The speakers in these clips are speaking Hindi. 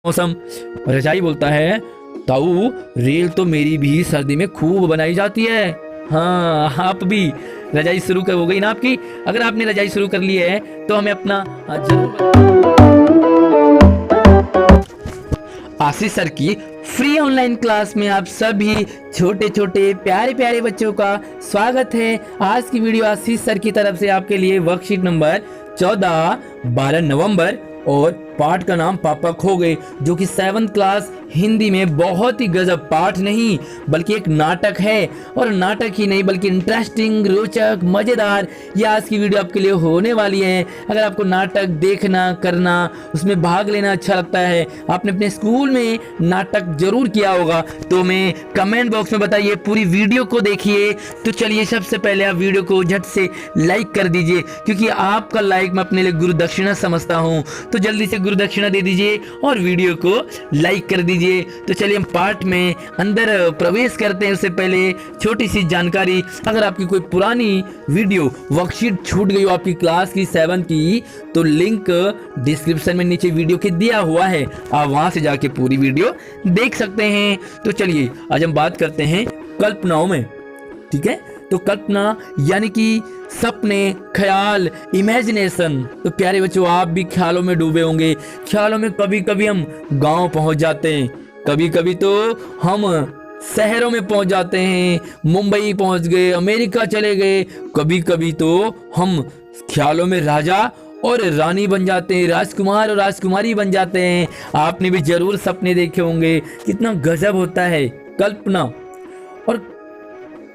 मौसम। रजाई बोलता है, ताऊ रेल तो मेरी भी सर्दी में खूब बनाई जाती है। हाँ, आप भी रजाई शुरू हो गई ना आपकी। अगर आपने रजाई शुरू कर ली है तो हमें अपना आशीष सर की फ्री ऑनलाइन क्लास में आप सभी छोटे छोटे प्यारे प्यारे बच्चों का स्वागत है। आज की वीडियो आशीष सर की तरफ से आपके लिए वर्कशीट नंबर 14 12 नवंबर और पाठ का नाम पापा खो गए, जो कि 7th क्लास हिंदी में बहुत ही गजब पाठ नहीं बल्कि एक नाटक है। और नाटक ही नहीं बल्कि इंटरेस्टिंग, रोचक, मजेदार ये आज की वीडियो आपके लिए होने वाली है। अगर आपको नाटक देखना, करना, उसमें भाग लेना अच्छा लगता है, आपने अपने स्कूल में नाटक जरूर किया होगा, तो मैं कमेंट बॉक्स में बताइए, पूरी वीडियो को देखिए। तो चलिए सबसे पहले आप वीडियो को झट से लाइक कर दीजिए, क्योंकि आपका लाइक मैं अपने लिए गुरु दक्षिणा समझता हूँ। तो जल्दी से गुरु दक्षिणा दे दीजिए और वीडियो को लाइक कर दीजिए। तो चलिए हम पाठ में अंदर प्रवेश करते हैं। उससे पहले छोटी सी जानकारी, अगर आपकी कोई पुरानी वीडियो वर्कशीट छूट गई हो आपकी क्लास की 7 की, तो लिंक डिस्क्रिप्शन में नीचे वीडियो के दिया हुआ है, आप वहां से जाके पूरी वीडियो देख सकते हैं। तो चलिए आज हम बात करते हैं कल्पनाओं में। ठीक है, तो कल्पना यानी कि सपने, ख्याल, इमेजिनेशन। तो प्यारे बच्चों, आप भी ख्यालों में डूबे होंगे। ख्यालों में कभी कभी हम गांव पहुंच जाते हैं, कभी कभी तो हम शहरों में पहुंच जाते हैं, मुंबई पहुंच गए, अमेरिका चले गए। कभी कभी तो हम ख्यालों में राजा और रानी बन जाते हैं, राजकुमार और राजकुमारी बन जाते हैं। आपने भी जरूर सपने देखे होंगे। कितना गजब होता है कल्पना। और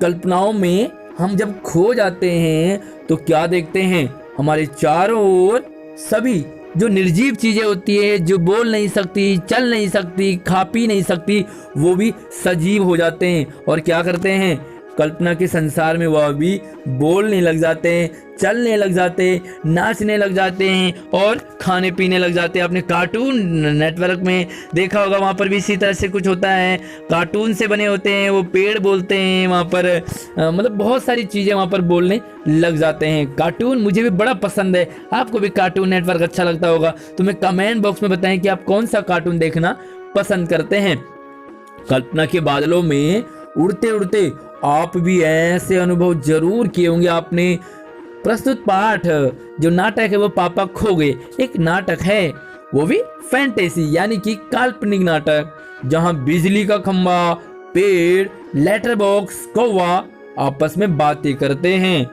कल्पनाओं में हम जब खो जाते हैं तो क्या देखते हैं, हमारे चारों ओर सभी जो निर्जीव चीजें होती है, जो बोल नहीं सकती, चल नहीं सकती, खा पी नहीं सकती, वो भी सजीव हो जाते हैं। और क्या करते हैं, कल्पना के संसार में वह भी बोलने लग जाते हैं, चलने लग जाते हैं, नाचने लग जाते हैं और खाने पीने लग जाते हैं। आपने कार्टून नेटवर्क में देखा होगा, वहाँ पर भी इसी तरह से कुछ होता है। कार्टून से बने होते हैं, वो पेड़ बोलते हैं वहाँ पर, मतलब बहुत सारी चीज़ें वहाँ पर बोलने लग जाते हैं। कार्टून मुझे भी बड़ा पसंद है, आपको भी कार्टून नेटवर्क अच्छा लगता होगा, तो मैं कमेंट बॉक्स में बताएं कि आप कौन सा कार्टून देखना पसंद करते हैं। कल्पना के बादलों में उड़ते उड़ते आप भी ऐसे अनुभव जरूर किए होंगे। आपने प्रस्तुत पाठ जो नाटक है वो पापा खो गए, एक नाटक है, वो भी फैंटेसी यानी कि काल्पनिक नाटक, जहां बिजली का खंभा, पेड़, लेटर बॉक्स, कौवा आपस में बातें करते हैं।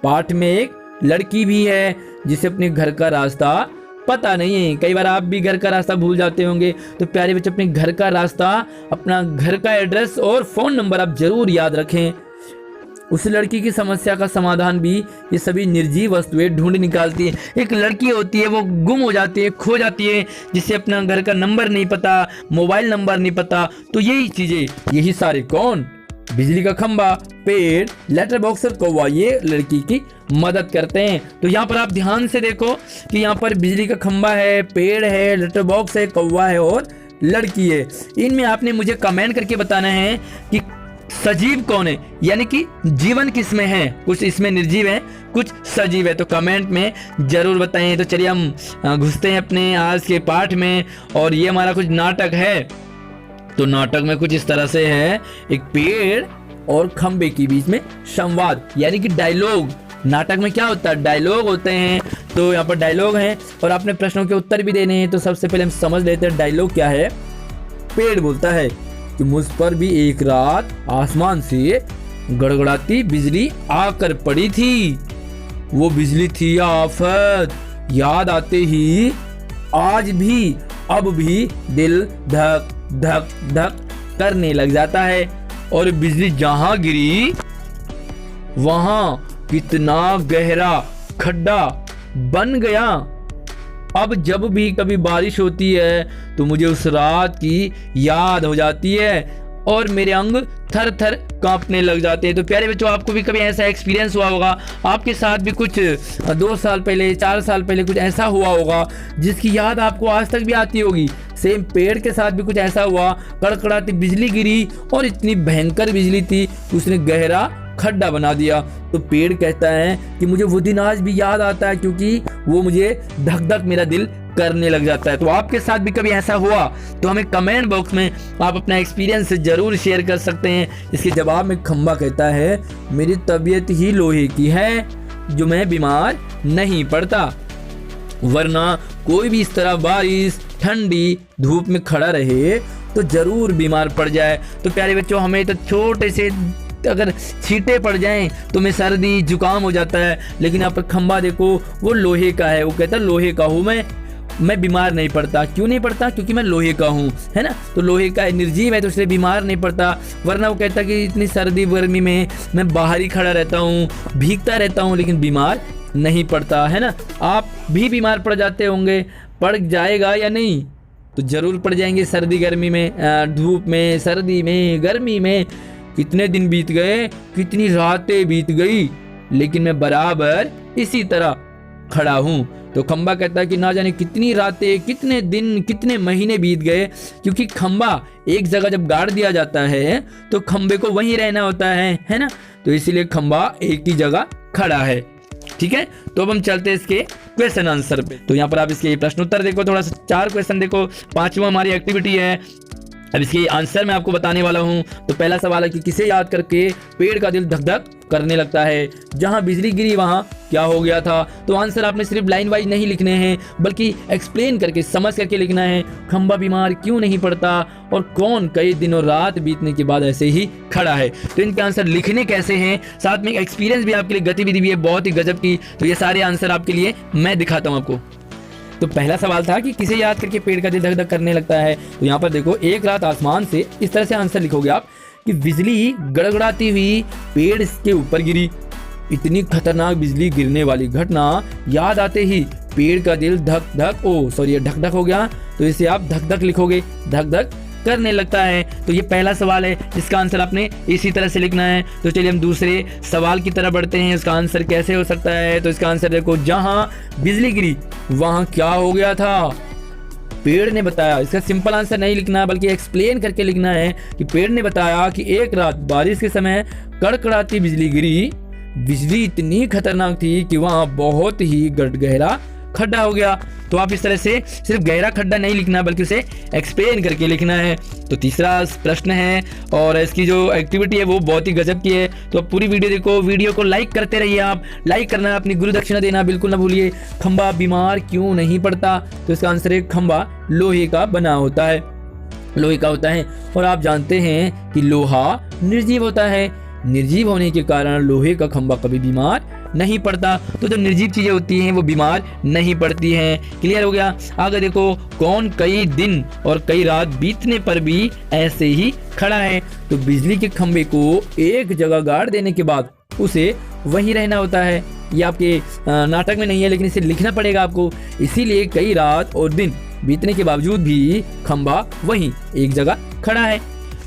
पाठ में एक लड़की भी है जिसे अपने घर का रास्ता पता नहीं है। कई बार आप भी घर का रास्ता भूल जाते होंगे, तो प्यारे बच्चे अपने घर का रास्ता, अपना घर का एड्रेस और फोन नंबर आप जरूर याद रखें। उस लड़की की समस्या का समाधान भी ये सभी निर्जीव वस्तुएं ढूंढ निकालती है। एक लड़की होती है, वो गुम हो जाती है, खो जाती है, जिसे अपना घर का नंबर नहीं पता, मोबाइल नंबर नहीं पता। तो यही चीजें, यही सारे कौन, बिजली का खंभा, पेड़, लेटर बॉक्स और कौवा, ये लड़की की मदद करते हैं। तो यहाँ पर आप ध्यान से देखो कि यहाँ पर बिजली का खंभा है, पेड़ है, लेटर बॉक्स है, कौवा है और लड़की है। इनमें आपने मुझे कमेंट करके बताना है कि सजीव कौन है, यानी कि जीवन किसमें है। कुछ इसमें निर्जीव है, कुछ सजीव है, तो कमेंट में जरूर बताएं। तो चलिए हम घुसते हैं अपने आज के पाठ में। और ये हमारा कुछ नाटक है। तो नाटक में कुछ इस तरह से है, एक पेड़ और खंबे के बीच में संवाद यानी कि डायलॉग। नाटक में क्या होता है, डायलॉग होते हैं। तो यहाँ पर डायलॉग हैं और आपने प्रश्नों के उत्तर भी देने हैं। तो सबसे पहले हम समझ लेते हैं डायलॉग क्या है। पेड़ बोलता है कि मुझ पर भी एक रात आसमान से गड़गड़ाती बिजली आकर पड़ी थी। वो बिजली थी आफत, याद आते ही आज भी अब भी दिल धक धक धक करने लग जाता है। और बिजली जहां गिरी वहां कितना गहरा खड्डा बन गया। अब जब भी कभी बारिश होती है तो मुझे उस रात की याद हो जाती है और मेरे अंग थर थर कांपने लग जाते हैं। तो प्यारे बच्चों, आपको भी कभी ऐसा एक्सपीरियंस हुआ होगा, आपके साथ भी कुछ 2 साल पहले, 4 साल पहले कुछ ऐसा हुआ होगा जिसकी याद आपको आज तक भी आती होगी। सेम पेड़ के साथ भी कुछ ऐसा हुआ, कड़कड़ाती बिजली गिरी और इतनी भयंकर बिजली थी उसने गहरा खड्डा बना दिया। तो पेड़ कहता है कि मुझे वो दिन आज भी याद आता है, क्योंकि वो मुझे धक धक मेरा दिल करने लग जाता है। तो आपके साथ भी कभी ऐसा हुआ तो हमें कमेंट बॉक्स में आप अपना एक्सपीरियंस जरूर शेयर कर सकते हैं। इसके जवाब में खंबा कहता है, मेरी तबीयत ही लोहे की है जो मैं बीमार नहीं पड़ता, वरना कोई भी इस तरह बारिश ठंडी धूप में खड़ा रहे तो जरूर बीमार पड़ जाए। तो प्यारे बच्चों, हमें तो छोटे से अगर छींटे पड़ जाएं तो मैं सर्दी जुकाम हो जाता है, लेकिन यहाँ पर खंबा देखो वो लोहे का है। वो कहता है लोहे का हूँ मैं बीमार नहीं पड़ता। क्यों नहीं पड़ता? क्योंकि मैं लोहे का हूँ, है ना। तो लोहे का निर्जीव है तो इसलिए बीमार नहीं पड़ता। वरना वो कहता कि इतनी सर्दी गर्मी में मैं बाहर ही खड़ा रहता हूँ, भीगता रहता हूँ, लेकिन बीमार नहीं पड़ता, है ना। आप भी बीमार पड़ जाते होंगे, पड़ जाएगा या नहीं? तो जरूर पड़ जाएंगे। सर्दी गर्मी में, धूप में, सर्दी में, गर्मी में कितने दिन बीत गए, कितनी रातें बीत गई, लेकिन मैं बराबर इसी तरह खड़ा हूँ। तो खंबा कहता है कि ना जाने कितनी रातें, कितने दिन, कितने महीने बीत गए, क्योंकि खंबा एक जगह जब गाड़ दिया जाता है तो खंबे को वहीं रहना होता है ना। तो इसीलिए खंबा एक ही जगह खड़ा है। ठीक है, तो अब हम चलते हैं इसके क्वेश्चन आंसर पे। तो यहाँ पर आप इसके प्रश्न उत्तर देखो, थोड़ा सा 4 क्वेश्चन देखो। 5वां हमारी एक्टिविटी है। अब इसके आंसर मैं आपको बताने वाला हूं। तो पहला सवाल है कि किसे याद करके पेड़ का दिल धक धक करने लगता है? जहां बिजली गिरी वहां क्या हो गया था? तो आंसर आपने सिर्फ लाइन वाइज नहीं लिखने हैं, बल्कि एक्सप्लेन करके, समझ करके लिखना है। खंबा बीमार क्यों नहीं पड़ता और कौन कई दिन और रात बीतने के बाद ऐसे ही खड़ा है? तो इनके आंसर लिखने कैसे हैं, साथ में एक्सपीरियंस भी आपके लिए, गतिविधि भी है बहुत ही गजब की। तो ये सारे आंसर आपके लिए मैं दिखाता हूँ आपको। तो पहला सवाल था कि किसे याद करके पेड़ का दिल धक धक करने लगता है? तो यहाँ पर देखो, एक रात आसमान से, इस तरह से आंसर लिखोगे आप कि बिजली गड़गड़ाती हुई पेड़ के ऊपर गिरी। इतनी खतरनाक बिजली गिरने वाली घटना याद आते ही पेड़ का दिल धक धक, ये ढक ढक हो गया, तो इसे आप धक धक लिखोगे, धक धक करने लगता है। तो ये पहला सवाल है, जिसका आंसर आपने इसी तरह से लिखना है। तो चलिए हम दूसरे सवाल की तरफ बढ़ते हैं। इसका आंसर कैसे हो सकता है? तो इसका आंसर देखो, जहां बिजली गिरी वहां क्या हो गया था? पेड़ ने बताया। इसका सिंपल आंसर नहीं लिखना, बल्कि एक्सप्लेन करके लिखना है कि पेड़ ने बताया कि एक रात बारिश के समय कड़कड़ाती बिजली गिरी। बिजली इतनी खतरनाक थी कि वहां बहुत ही गहरा खड्डा हो गया। तो आप इस तरह से सिर्फ गहरा खड्डा नहीं लिखना, बल्कि उसे एक्सप्लेन करके लिखना है। तो तीसरा प्रश्न है, और इसकी जो एक्टिविटी है वो बहुत ही गजब की है। तो आप पूरी वीडियो देखो, वीडियो को लाइक करते रहिए। आप लाइक करना, अपनी गुरु दक्षिणा देना बिल्कुल ना भूलिए। खंबा बीमार क्यों नहीं पड़ता? तो इसका आंसर है, खंबा लोहे का बना होता है, लोहे का होता है। और आप जानते हैं कि लोहा निर्जीव होता है। निर्जीव होने के कारण लोहे का खंबा कभी बीमार नहीं पड़ता। तो जो निर्जीव चीजें होती हैं वो बीमार नहीं पड़ती हैं। क्लियर हो गया? आगे देखो, कौन कई दिन और कई रात बीतने पर भी ऐसे ही खड़ा है? तो बिजली के खंबे को एक जगह गाड़ देने के बाद उसे वहीं रहना होता है। ये आपके नाटक में नहीं है, लेकिन इसे लिखना पड़ेगा आपको। इसीलिए कई रात और दिन बीतने के बावजूद भी खंबा वहीं एक जगह खड़ा है।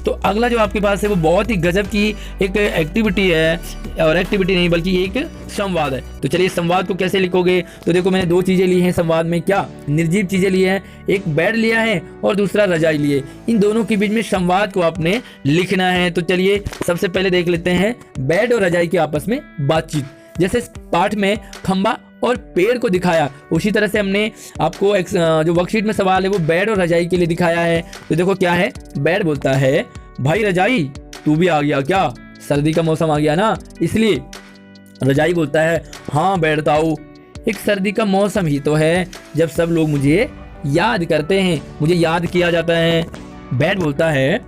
तो अगला जो आपके पास है वो बहुत ही गजब की एक एक्टिविटी है, और एक्टिविटी नहीं बल्कि एक संवाद है। तो चलिए संवाद को कैसे लिखोगे? तो देखो, मैंने 2 चीजें ली हैं संवाद में। क्या? निर्जीव चीजें ली हैं, एक बेड लिया है और दूसरा रजाई लिए। इन दोनों के बीच में संवाद को आपने लिखना है। तो चलिए सबसे पहले देख लेते हैं बेड और रजाई की आपस में बातचीत। जैसे पाठ में खंबा और पेड़ को दिखाया, उसी तरह से हमने आपको जो वर्कशीट में सवाल है वो बेड और रजाई के लिए दिखाया है। तो देखो क्या है। बेड बोलता है, भाई रजाई तू भी आ गया क्या? सर्दी का मौसम आ गया ना इसलिए। रजाई बोलता है, हाँ बैठता हूँ, एक सर्दी का मौसम ही तो है जब सब लोग मुझे याद करते हैं, मुझे याद किया जाता है। बेड बोलता है,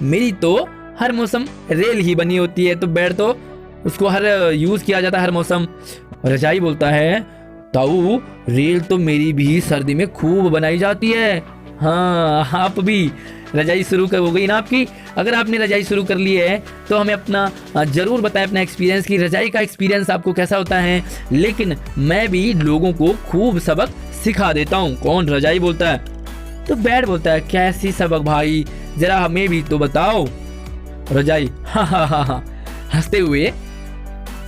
मेरी तो हर मौसम रेल ही बनी होती है, तो बेड तो उसको हर यूज किया जाता है हर मौसम। रजाई बोलता है, ताऊ रेल तो मेरी भी सर्दी में खूब बनाई जाती है। हाँ आप भी। रजाई शुरू हो गई ना आपकी। अगर आपने रजाई शुरू कर ली है तो हमें अपना जरूर बताएं अपना एक्सपीरियंस की रजाई का एक्सपीरियंस आपको कैसा होता है। लेकिन मैं भी लोगों को खूब सबक सिखा देता हूँ। कौन? रजाई बोलता है। तो बेड बोलता है, कैसी सबक भाई, जरा हमें भी तो बताओ। रजाई हाँ हंसते हुए,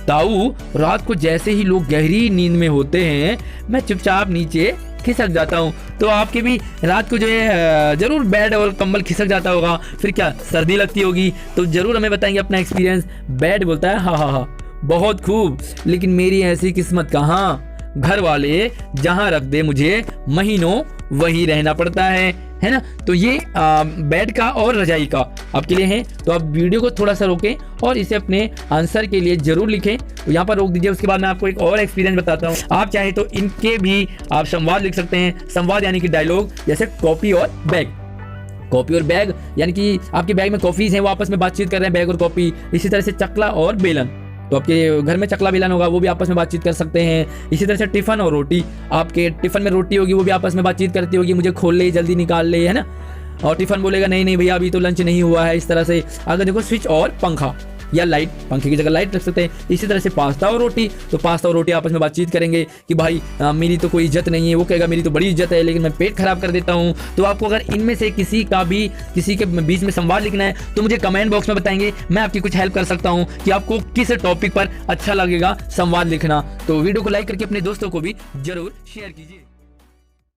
ताऊ रात को जैसे ही लोग गहरी नींद में होते हैं मैं चुपचाप नीचे खिसक जाता हूँ। तो आपके भी रात को जो है जरूर बेड और कंबल खिसक जाता होगा, फिर क्या सर्दी लगती होगी, तो जरूर हमें बताएंगे अपना एक्सपीरियंस। बेड बोलता है, हाँ बहुत खूब, लेकिन मेरी ऐसी किस्मत कहाँ, घर वाले जहां रख दे मुझे महीनों वहीं रहना पड़ता है ना। तो ये बेड का और रजाई का आपके लिए है। तो आप वीडियो को थोड़ा सा रोकें और इसे अपने आंसर के लिए जरूर लिखें। तो यहाँ पर रोक दीजिए। उसके बाद मैं आपको एक और एक्सपीरियंस बताता हूँ। आप चाहे तो इनके भी आप संवाद लिख सकते हैं। संवाद यानी कि डायलॉग, जैसे कॉपी और बैग। कॉपी और बैग यानी कि आपके बैग में कॉफीज हैं, वो आपस में बातचीत कर रहे हैं, बैग और कॉपी। इसी तरह से चकला और बेलन, तो आपके घर में चकला बेलन होगा, वो भी आपस में बातचीत कर सकते हैं। इसी तरह से टिफिन और रोटी, आपके टिफिन में रोटी होगी, वो भी आपस में बातचीत करती होगी, मुझे खोल ले, जल्दी निकाल ले, है ना। और टिफिन बोलेगा नहीं नहीं भैया अभी तो लंच नहीं हुआ है। इस तरह से अगर देखो स्विच और पंखा या लाइट, पंखे की जगह लाइट रख सकते हैं। इसी तरह से पास्ता और रोटी, तो पास्ता और रोटी आपस में बातचीत करेंगे कि भाई मेरी तो कोई इज्जत नहीं है, वो कहेगा मेरी तो बड़ी इज्जत है लेकिन मैं पेट खराब कर देता हूँ। तो आपको अगर इनमें से किसी के बीच में संवाद लिखना है तो मुझे कमेंट बॉक्स में बताएंगे, मैं आपकी कुछ हेल्प कर सकता हूँ कि आपको किस टॉपिक पर अच्छा लगेगा संवाद लिखना। तो वीडियो को लाइक करके अपने दोस्तों को भी जरूर शेयर कीजिए।